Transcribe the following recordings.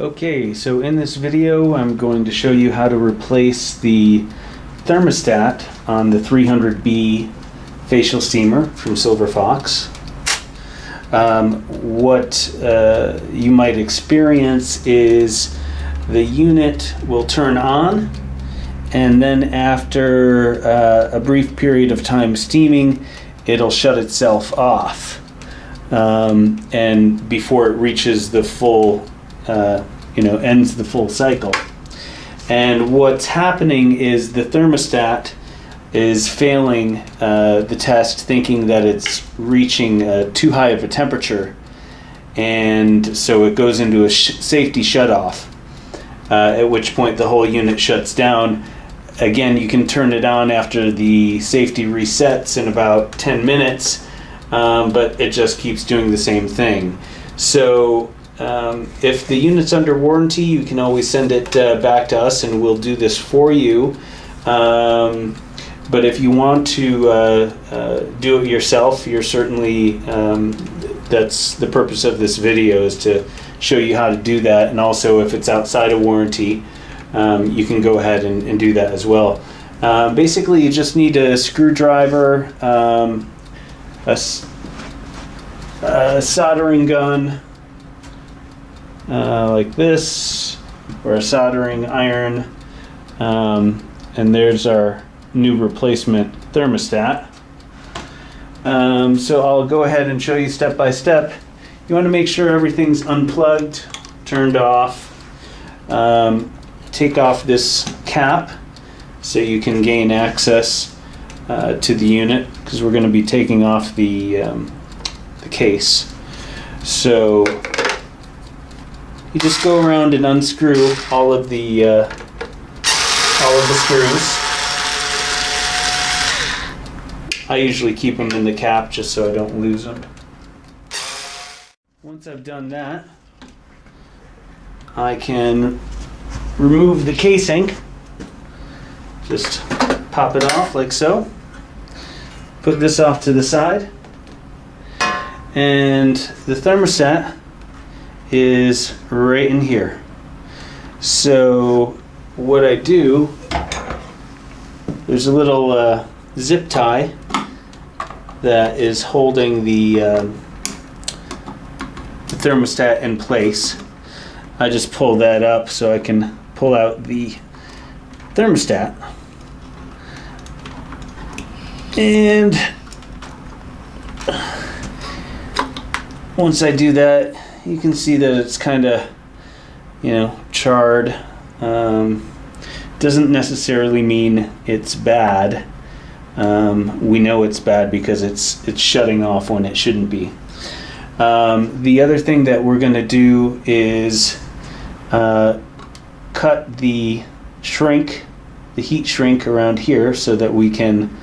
Okay, so in this video I'm going to show you how to replace the thermostat on the 300B facial steamer from Silver Fox. What you might experience is the unit will turn on, and then after a brief period of time steaming, it'll shut itself off, and before it reaches the full ends the full cycle. And what's happening is the thermostat is failing the test, thinking that it's reaching too high of a temperature, and so it goes into a safety shutoff, at which point the whole unit shuts down. Again, you can turn it on after the safety resets in about 10 minutes, but it just keeps doing the same thing. So if the unit's under warranty, you can always send it back to us and we'll do this for you. But if you want to do it yourself, you're certainly, that's the purpose of this video, is to show you how to do that. And also, if it's outside of warranty, you can go ahead and do that as well. Basically, you just need a screwdriver, a soldering gun, like this, or a soldering iron, and there's our new replacement thermostat. So I'll go ahead and show you step by step. You want to make sure everything's unplugged, turned off. Take off this cap so you can gain access to the unit, because we're going to be taking off the case. So you just go around and unscrew all of the screws. I usually keep them in the cap just so I don't lose them. Once I've done that, I can remove the casing. Just pop it off like so. Put this off to the side. And the thermostat is right in here. So what I do, there's a little zip tie that is holding the thermostat in place. I just pull that up so I can pull out the thermostat. And once I do that, you can see that it's kind of, charred. Doesn't necessarily mean it's bad. We know it's bad because it's shutting off when it shouldn't be. The other thing that we're going to do is cut the heat shrink around here so that we can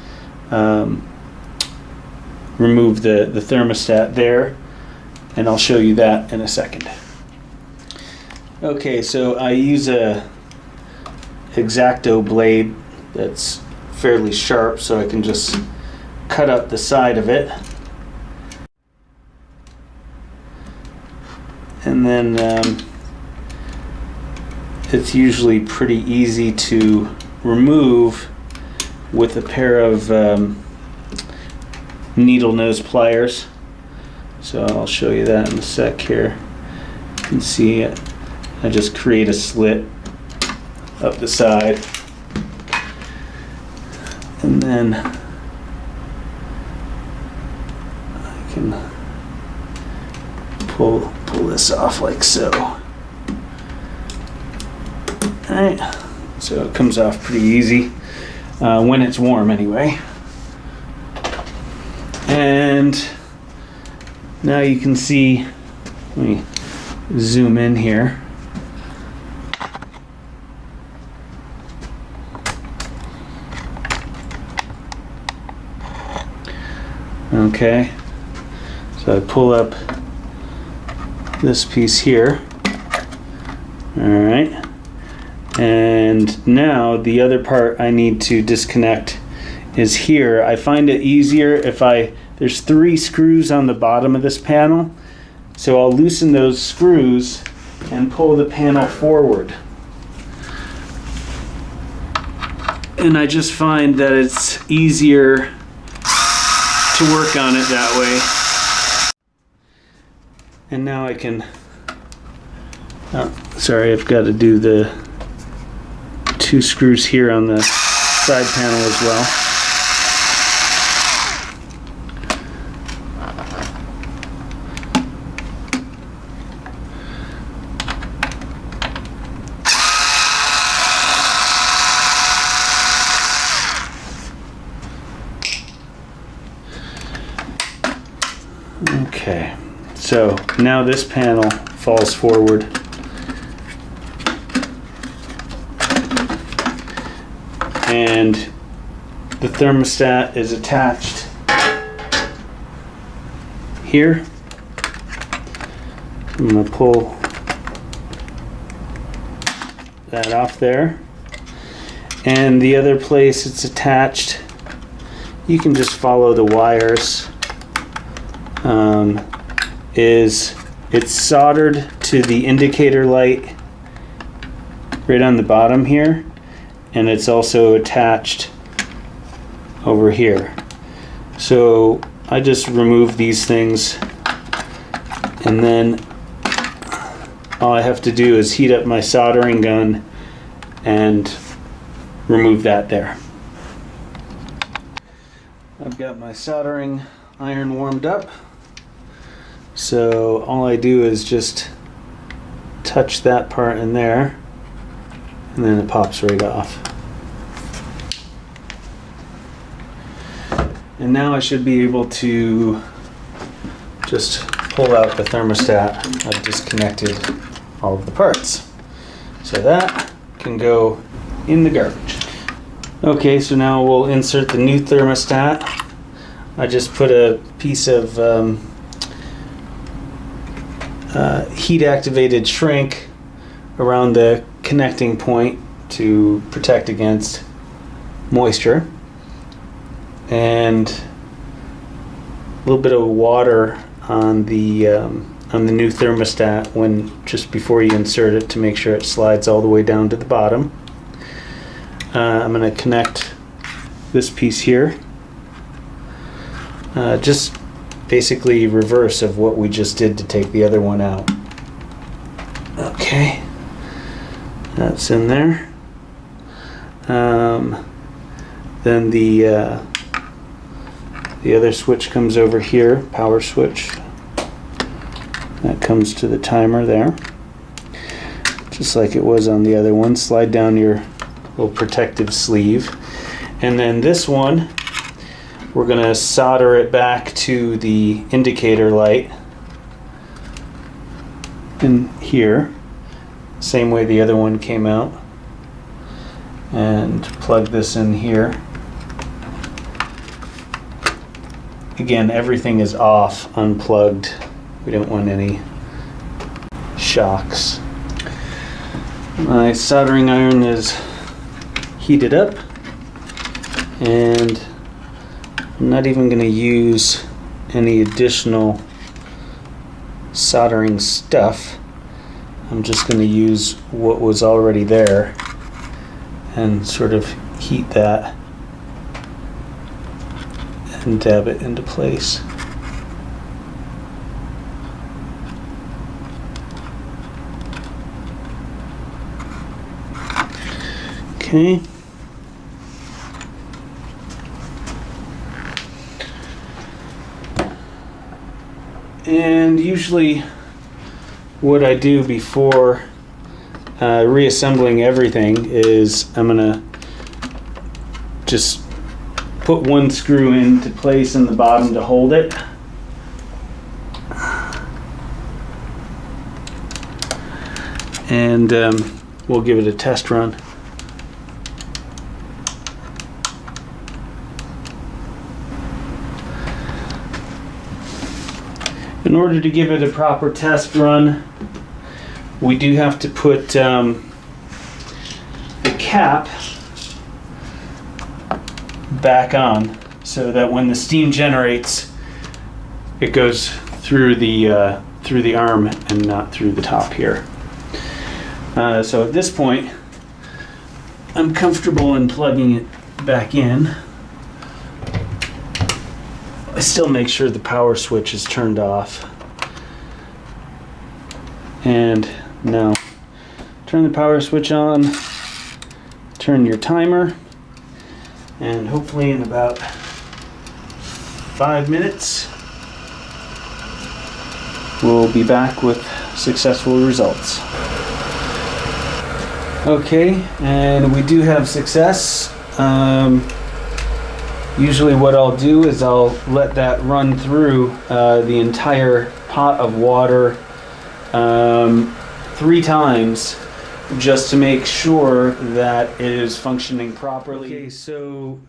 remove the thermostat there, and I'll show you that in a second. Okay, so I use a X-Acto blade that's fairly sharp, so I can just cut up the side of it, and then it's usually pretty easy to remove with a pair of needle nose pliers. So I'll show you that in a sec here. You can see it. I just create a slit up the side, and then I can pull this off like so. Alright, so it comes off pretty easy when it's warm anyway. And now you can see, let me zoom in here. Okay, so I pull up this piece here. Alright, and now the other part I need to disconnect is here. I find it easier if there's 3 screws on the bottom of this panel, so I'll loosen those screws and pull the panel forward. And I just find that it's easier to work on it that way. And now I can, sorry, I've got to do the 2 screws here on the side panel as well. Okay, so now this panel falls forward. And the thermostat is attached here. I'm going to pull that off there. And the other place it's attached, you can just follow the wires. It's soldered to the indicator light right on the bottom here, and it's also attached over here. So I just remove these things, and then all I have to do is heat up my soldering gun and remove that there. I've got my soldering iron warmed up. So all I do is just touch that part in there, and then it pops right off. And now I should be able to just pull out the thermostat. I've disconnected all of the parts. So that can go in the garbage. Okay, so now we'll insert the new thermostat. I just put a piece of heat activated shrink around the connecting point to protect against moisture, and a little bit of water on the new thermostat just before you insert it, to make sure it slides all the way down to the bottom. I'm going to connect this piece here, just basically reverse of what we just did to take the other one out. Okay, that's in there. Then the other switch comes over here, power switch. That comes to the timer there, just like it was on the other one. Slide down your little protective sleeve, and then this one, we're going to solder it back to the indicator light in here, same way the other one came out, and plug this in here. Again, everything is off, unplugged. We don't want any shocks. My soldering iron is heated up, and I'm not even going to use any additional soldering stuff. I'm just going to use what was already there and sort of heat that and dab it into place. Okay. And usually what I do before reassembling everything is I'm gonna just put one screw into place in the bottom to hold it. And we'll give it a test run. In order to give it a proper test run, we do have to put the cap back on so that when the steam generates, it goes through the arm and not through the top here. So at this point, I'm comfortable in plugging it back in. I still make sure the power switch is turned off. And now turn the power switch on, turn your timer, and hopefully in about 5 minutes we'll be back with successful results. Okay, and we do have success. Usually what I'll do is I'll let that run through the entire pot of water 3 times just to make sure that it is functioning properly. Okay, so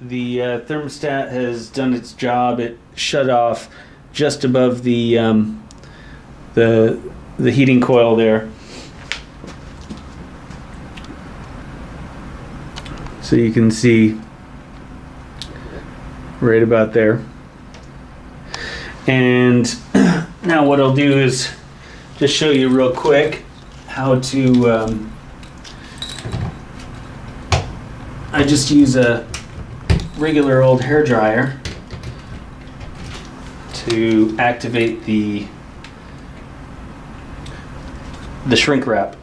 the thermostat has done its job. It shut off just above the heating coil there. So you can see right about there. And now what I'll do is just show you real quick how to I just use a regular old hair dryer to activate the shrink wrap.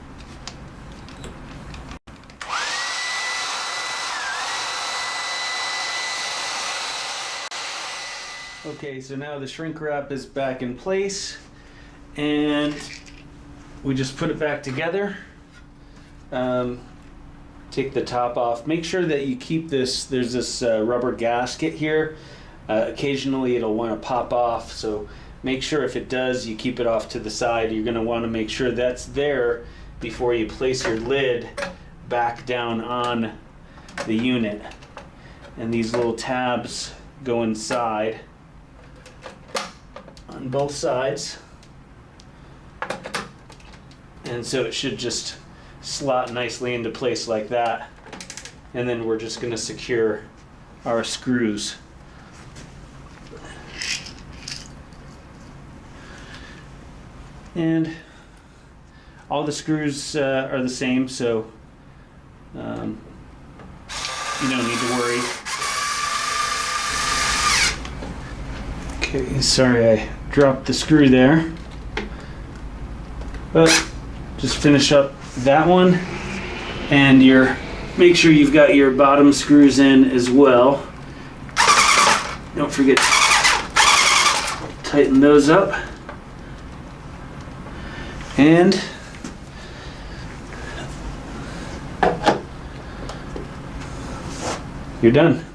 Okay, so now the shrink wrap is back in place, and we just put it back together. Take the top off. Make sure that you keep this, there's this rubber gasket here. Occasionally it'll want to pop off, so make sure if it does, you keep it off to the side. You're going to want to make sure that's there before you place your lid back down on the unit. And these little tabs go inside on both sides, and so it should just slot nicely into place like that. And then we're just going to secure our screws. And all the screws are the same, so you don't need to worry. Okay, sorry I dropped the screw there, but just finish up that one, and make sure you've got your bottom screws in as well. Don't forget to tighten those up, and you're done.